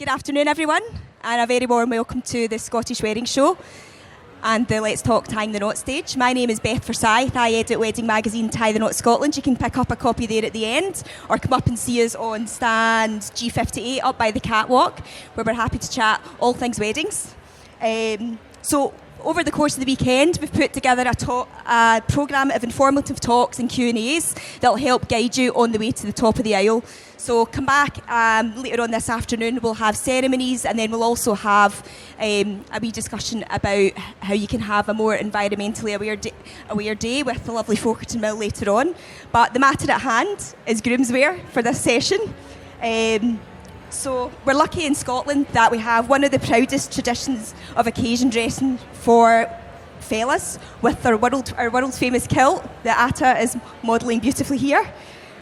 Good afternoon, everyone, and a very warm welcome to the Scottish Wedding Show and the Let's Talk Tying the Knot stage. My name is Beth Forsyth. I edit wedding magazine Tie the Knot Scotland. You can pick up a copy there at the end or come up and see us on stand G58 up by the catwalk, where we're happy to chat all things weddings. So over the course of the weekend, we've put together a programme of informative talks and Q&As that will help guide you on the way to the top of the aisle. So come back later on this afternoon. We'll have ceremonies, and then we'll also have a wee discussion about how you can have a more environmentally aware day with the lovely Folkerton Mill later on. But the matter at hand is Groomswear for this session. So we're lucky in Scotland that we have one of the proudest traditions of occasion dressing for fellas with our world famous kilt that Atta is modelling beautifully here.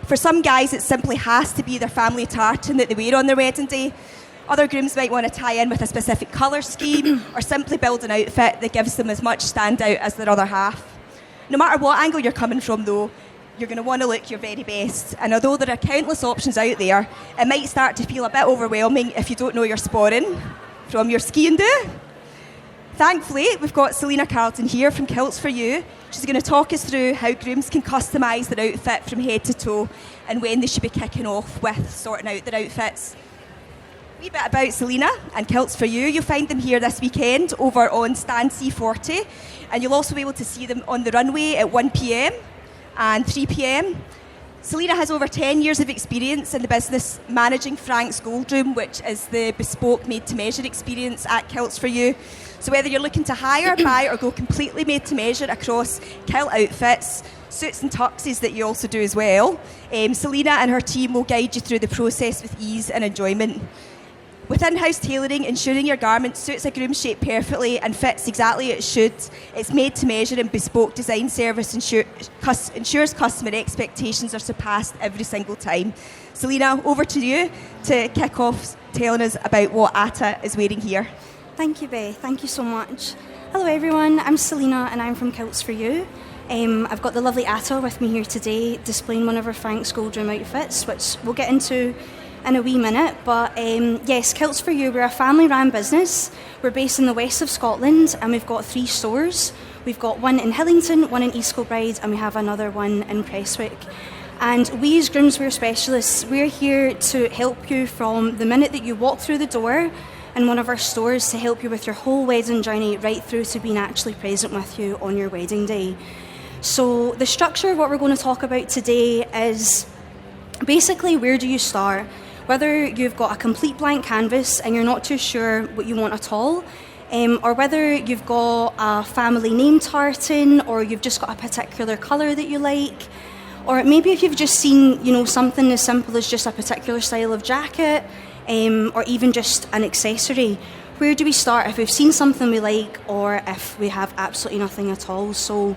For some guys, it simply has to be their family tartan that they wear on their wedding day. Other grooms might want to tie in with a specific colour scheme or simply build an outfit that gives them as much standout as their other half. No matter what angle you're coming from, though, you're going to want to look your very best. And although there are countless options out there, it might start to feel a bit overwhelming if you don't know your sporring from your ski and do. Thankfully, we've got Selina Carlton here from Kilts For You. She's going to talk us through how grooms can customise their outfit from head to toe and when they should be kicking off with sorting out their outfits. A wee bit about Selina and Kilts For You. You'll find them here this weekend over on stand C40, and you'll also be able to see them on the runway at 1 p.m. and 3 p.m. Selina has over 10 years of experience in the business managing Frank's Gold Room, which is the bespoke made-to-measure experience at Kilts For You. So whether you're looking to hire, buy or go completely made-to-measure across kilt outfits, suits and tuxes that you also do as well, Selina and her team will guide you through the process with ease and enjoyment. With in-house tailoring, ensuring your garment suits a groom's shape perfectly and fits exactly as it should, its made-to-measure and bespoke design service ensures customer expectations are surpassed every single time. Selina, over to you to kick off telling us about what Atta is wearing here. Thank you, Beth. Thank you so much. Hello, everyone. I'm Selina, and I'm from Kilts For You. I've got the lovely Atta with me here today, displaying one of our Frank's Gold Room outfits, which we'll get into in a wee minute. But yes, Kilts For You, we're a family-run business. We're based in the west of Scotland, and we've got 3 stores. We've got one in Hillington, one in East Kilbride, and we have another one in Prestwick. And we as Groomswear specialists, we're here to help you from the minute that you walk through the door in one of our stores to help you with your whole wedding journey right through to being actually present with you on your wedding day. So the structure of what we're going to talk about today is basically, where do you start? Whether you've got a complete blank canvas and you're not too sure what you want at all, or whether you've got a family name tartan, or you've just got a particular colour that you like, or maybe if you've just seen, something as simple as just a particular style of jacket, or even just an accessory. Where do we start if we've seen something we like, or if we have absolutely nothing at all? So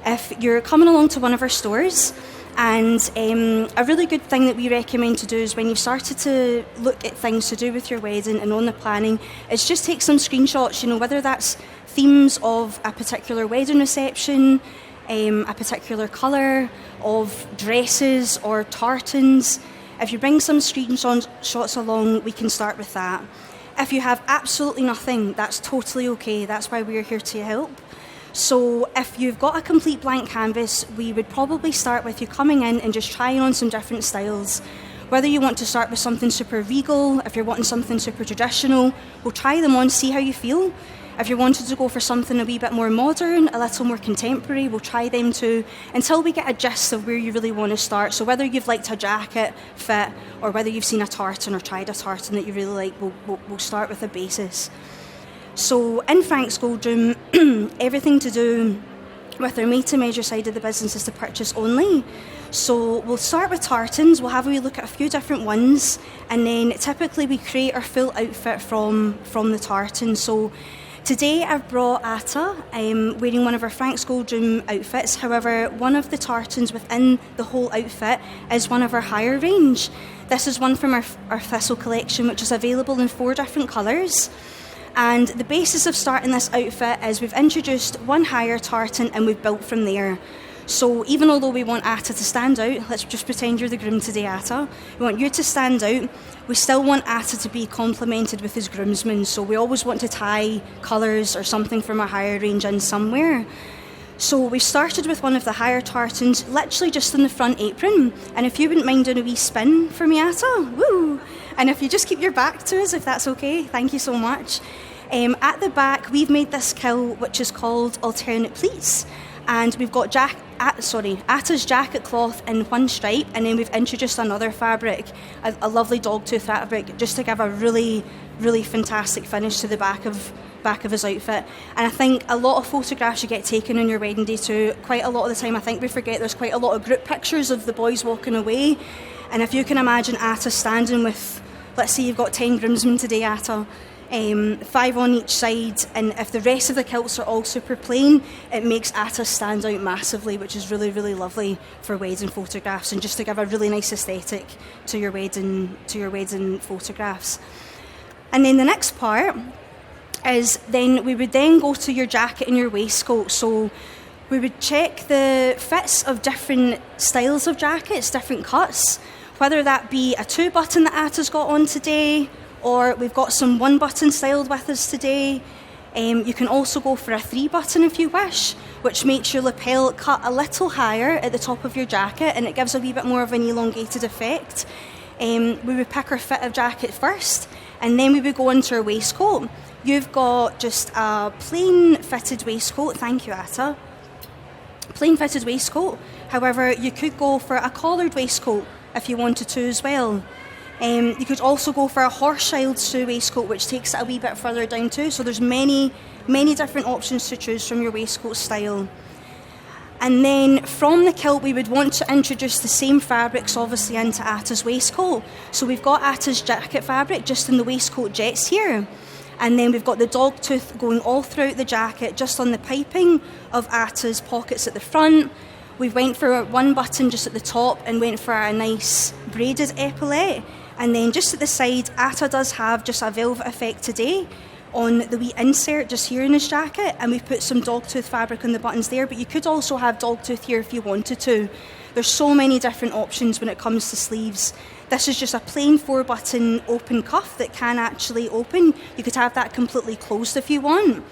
if you're coming along to one of our stores, and a really good thing that we recommend to do is when you've started to look at things to do with your wedding and on the planning, is just take some screenshots, whether that's themes of a particular wedding reception, a particular colour of dresses or tartans. If you bring some screenshots along, we can start with that. If you have absolutely nothing, that's totally okay. That's why we're here to help. So if you've got a complete blank canvas, we would probably start with you coming in and just trying on some different styles. Whether you want to start with something super regal, if you're wanting something super traditional, we'll try them on, see how you feel. If you wanted to go for something a wee bit more modern, a little more contemporary, we'll try them too, until we get a gist of where you really want to start. So whether you've liked a jacket fit, or whether you've seen a tartan or tried a tartan that you really like, we'll start with a basis. So in Frank's Gold Room, everything to do with our made-to-measure side of the business is to purchase only. So we'll start with tartans, we'll have a wee look at a few different ones, and then typically we create our full outfit from the tartan. So today I've brought Atta wearing one of our Frank's Gold Room outfits. However, one of the tartans within the whole outfit is one of our higher range. This is one from our Thistle collection, which is available in 4 different colours. And the basis of starting this outfit is we've introduced one higher tartan and we've built from there. So even although we want Atta to stand out, let's just pretend you're the groom today, Atta. We want you to stand out. We still want Atta to be complemented with his groomsmen. So we always want to tie colours or something from a higher range in somewhere. So we started with one of the higher tartans, literally just in the front apron. And if you wouldn't mind doing a wee spin for me, Atta, woo! And if you just keep your back to us, if that's okay, thank you so much. At the back, we've made this kilt, which is called alternate pleats. And we've got Atta's jacket cloth in one stripe, and then we've introduced another fabric, a lovely dogtooth fabric, just to give a really, really fantastic finish to the back of his outfit. And I think a lot of photographs you get taken on your wedding day too, quite a lot of the time I think we forget there's quite a lot of group pictures of the boys walking away. And if you can imagine Atta standing with, let's say you've got 10 groomsmen today, Atta, 5 on each side, and if the rest of the kilts are all super plain, it makes Atta stand out massively, which is really, really lovely for wedding photographs and just to give a really nice aesthetic to your wedding photographs. And then the next part is then we would then go to your jacket and your waistcoat. So we would check the fits of different styles of jackets, different cuts, whether that be a 2-button that Atta's got on today, or we've got some 1-button styled with us today. You can also go for a 3-button if you wish, which makes your lapel cut a little higher at the top of your jacket, and it gives a wee bit more of an elongated effect. We would pick our fit of jacket first, and then we would go into our waistcoat. You've got just a plain fitted waistcoat, thank you, Atta. Plain fitted waistcoat. However, you could go for a collared waistcoat if you wanted to as well. You could also go for a Horseschild Sue waistcoat, which takes it a wee bit further down too. So there's many, many different options to choose from your waistcoat style. And then from the kilt, we would want to introduce the same fabrics obviously into Atta's waistcoat. So we've got Atta's jacket fabric just in the waistcoat jets here. And then we've got the dogtooth going all throughout the jacket, just on the piping of Atta's pockets at the front. We went for 1 button just at the top and went for a nice braided epaulette. And then just at the side, Atta does have just a velvet effect today on the wee insert just here in his jacket. And we've put some dogtooth fabric on the buttons there, but you could also have dogtooth here if you wanted to. There's so many different options when it comes to sleeves. This is just a plain 4-button open cuff that can actually open. You could have that completely closed if you want.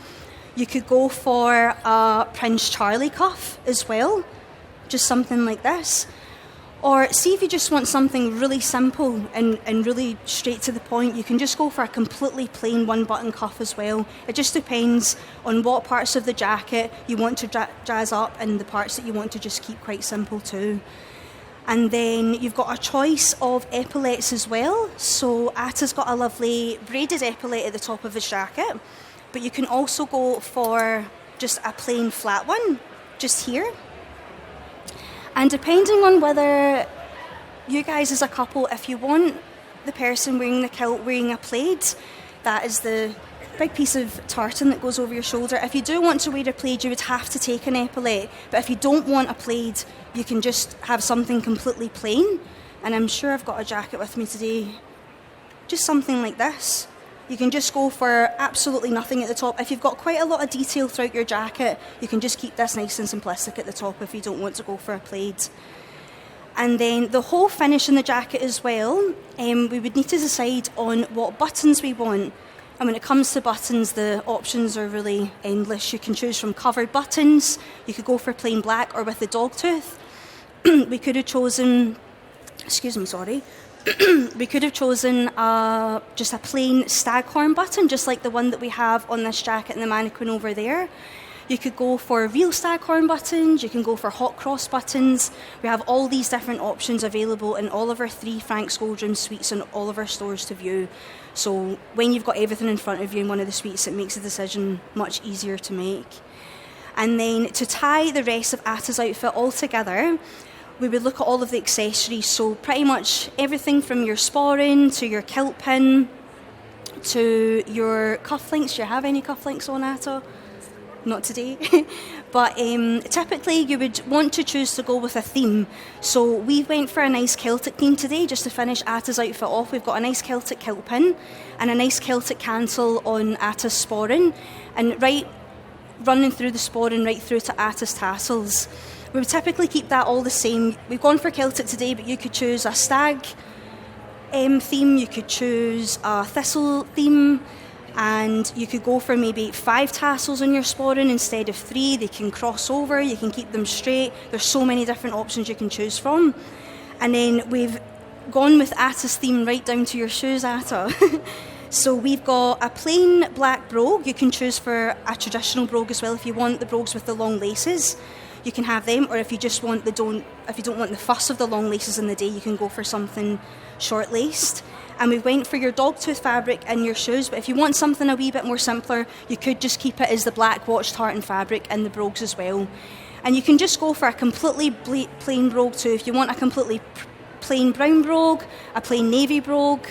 You could go for a Prince Charlie cuff as well, just something like this. Or see if you just want something really simple and really straight to the point, you can just go for a completely plain 1-button cuff as well. It just depends on what parts of the jacket you want to jazz up and the parts that you want to just keep quite simple too. And then you've got a choice of epaulettes as well. So Atta's got a lovely braided epaulette at the top of his jacket, but you can also go for just a plain flat one, just here. And depending on whether you guys as a couple, if you want the person wearing the kilt wearing a plaid, that is the big piece of tartan that goes over your shoulder. If you do want to wear a plaid, you would have to take an epaulette. But if you don't want a plaid, you can just have something completely plain. And I'm sure I've got a jacket with me today. Just something like this. You can just go for absolutely nothing at the top. If you've got quite a lot of detail throughout your jacket, you can just keep this nice and simplistic at the top if you don't want to go for a plaid. And then the whole finish in the jacket as well, we would need to decide on what buttons we want. And when it comes to buttons, the options are really endless. You can choose from covered buttons, you could go for plain black or with the dogtooth. We could have chosen, we could have chosen just a plain staghorn button, just like the one that we have on this jacket and the mannequin over there. You could go for real staghorn buttons, you can go for hot cross buttons. We have all these different options available in all of our 3 Frank's Gold Room suites and all of our stores to view. So when you've got everything in front of you in one of the suites, it makes the decision much easier to make. And then to tie the rest of Atta's outfit all together, we would look at all of the accessories. So pretty much everything from your sporran to your kilt pin to your cufflinks. Do you have any cufflinks on, Atta? Not today. But typically you would want to choose to go with a theme. So we went for a nice Celtic theme today just to finish Atta's outfit off. We've got a nice Celtic kilt pin and a nice Celtic cancel on Atta's sporran, and right running through the sporran right through to Atta's tassels. We would typically keep that all the same. We've gone for Celtic today, but you could choose a stag theme, you could choose a thistle theme, and you could go for maybe 5 tassels on your sporran instead of 3. They can cross over, you can keep them straight. There's so many different options you can choose from. And then we've gone with Atta's theme right down to your shoes, Atta. So we've got a plain black brogue. You can choose for a traditional brogue as well if you want the brogues with the long laces. You can have them, or if you just want if you don't want the fuss of the long laces in the day, you can go for something short laced. And we went for your dogtooth fabric in your shoes, but if you want something a wee bit more simpler, you could just keep it as the black watch tartan fabric in the brogues as well. And you can just go for a completely plain brogue too. If you want a completely plain brown brogue, a plain navy brogue,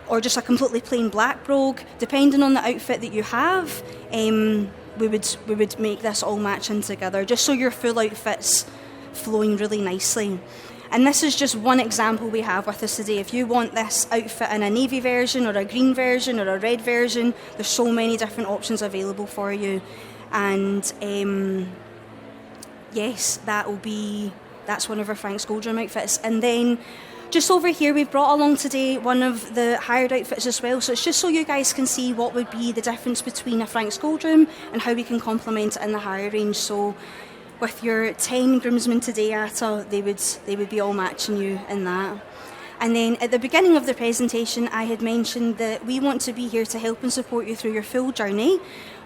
or just a completely plain black brogue, depending on the outfit that you have, we would make this all match in together, just so your full outfit's flowing really nicely. And this is just one example we have with us today. If you want this outfit in a navy version or a green version or a red version, there's so many different options available for you. And yes, that's one of our Frank's Goldrum outfits. And then just over here, we've brought along today one of the hired outfits as well. So it's just so you guys can see what would be the difference between a Frank's Goldrum and how we can complement it in the hire range. So with your 10 groomsmen today, Atta, they would be all matching you in that. And then at the beginning of the presentation, I had mentioned that we want to be here to help and support you through your full journey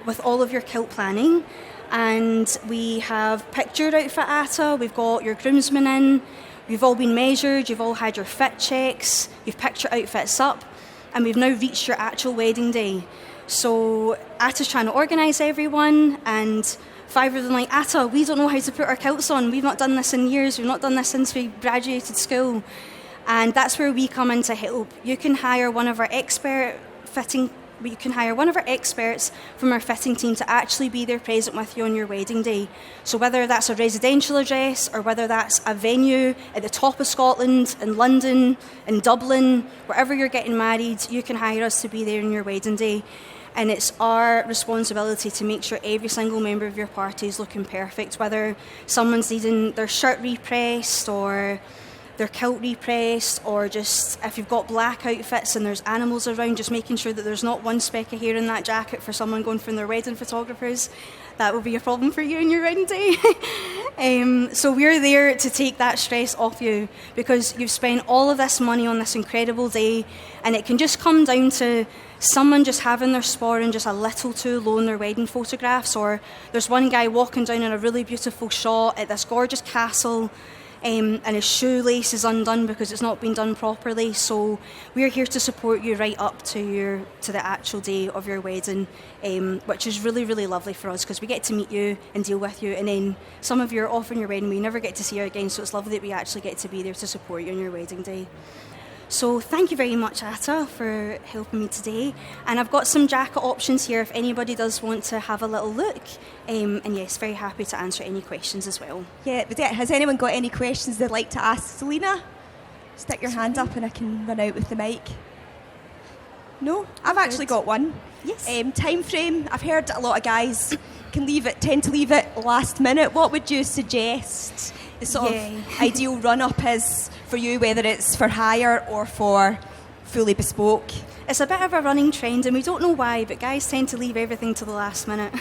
with all of your kilt planning. And we have picked your outfit, Atta, we've got your groomsmen in, you've all been measured, you've all had your fit checks, you've picked your outfits up, and we've now reached your actual wedding day. So Atta's trying to organise everyone, and 5 of them like, Atta, we don't know how to put our kilts on. We've not done this in years. We've not done this since we graduated school. And that's where we come in to help. You can hire one of our experts from our fitting team to actually be there present with you on your wedding day. So whether that's a residential address or whether that's a venue at the top of Scotland, in London, in Dublin, wherever you're getting married, you can hire us to be there on your wedding day. And it's our responsibility to make sure every single member of your party is looking perfect, whether someone's needing their shirt repressed or their kilt repressed, or just if you've got black outfits and there's animals around, just making sure that there's not one speck of hair in that jacket for someone going from their wedding photographers. That will be a problem for you on your wedding day. So we're there to take that stress off you, because you've spent all of this money on this incredible day, and it can just come down to someone just having their sporran just a little too low in their wedding photographs, or there's one guy walking down in a really beautiful shot at this gorgeous castle, and his shoelace is undone because it's not been done properly. So we're here to support you right up to the actual day of your wedding, which is really, really lovely for us, because we get to meet you and deal with you, and then some of you are off on your wedding, we never get to see you again, so it's lovely that we actually get to be there to support you on your wedding day. So thank you very much, Atta, for helping me today. And I've got some jacket options here if anybody does want to have a little look. And yes, very happy to answer any questions as well. Yeah, but has anyone got any questions they'd like to ask Selina? Stick your hand up and I can run out with the mic. No? I've actually got one. Yes. Time frame. I've heard a lot of guys tend to leave it last minute. What would you suggest the sort of ideal run-up is for you, whether it's for hire or for fully bespoke? It's a bit of a running trend, and we don't know why, but guys tend to leave everything to the last minute.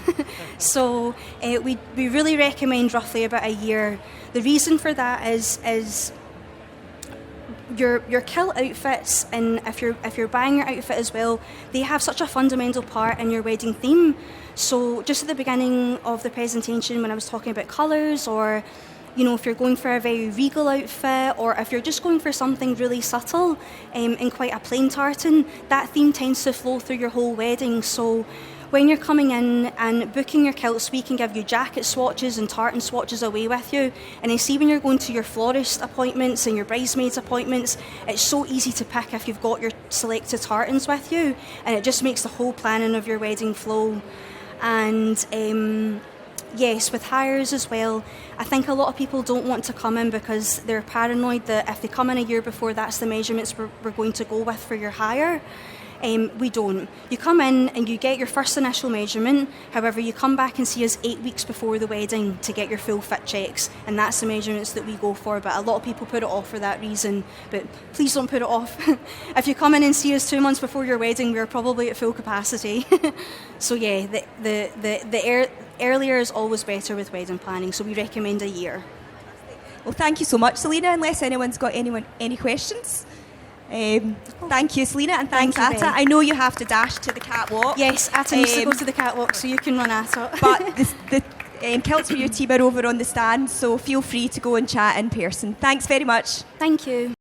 So we really recommend roughly about a year. The reason for that is your kilt outfits, and if you're buying your outfit as well, they have such a fundamental part in your wedding theme. So just at the beginning of the presentation, when I was talking about colours, or if you're going for a very regal outfit, or if you're just going for something really subtle in quite a plain tartan, that theme tends to flow through your whole wedding. So when you're coming in and booking your kilts, we can give you jacket swatches and tartan swatches away with you. And then see when you're going to your florist appointments and your bridesmaids appointments, it's so easy to pick if you've got your selected tartans with you, and it just makes the whole planning of your wedding flow. And yes, with hires as well, I think a lot of people don't want to come in because they're paranoid that if they come in a year before, that's the measurements we're going to go with for your hire. We don't. You come in and you get your first initial measurement. However, you come back and see us 8 weeks before the wedding to get your full fit checks, and that's the measurements that we go for. But a lot of people put it off for that reason. But please don't put it off. If you come in and see us 2 months before your wedding, we're probably at full capacity. So yeah, the earlier is always better with wedding planning. So we recommend a year. Well, thank you so much, Selina. Unless anyone's got any questions. Thank you, Selina, and thanks, Thank you, Atta. Ben. I know you have to dash to the catwalk. Yes, Atta needs to go to the catwalk, so you can run Atta. But the Kilts for You team are over on the stand, so feel free to go and chat in person. Thanks very much. Thank you.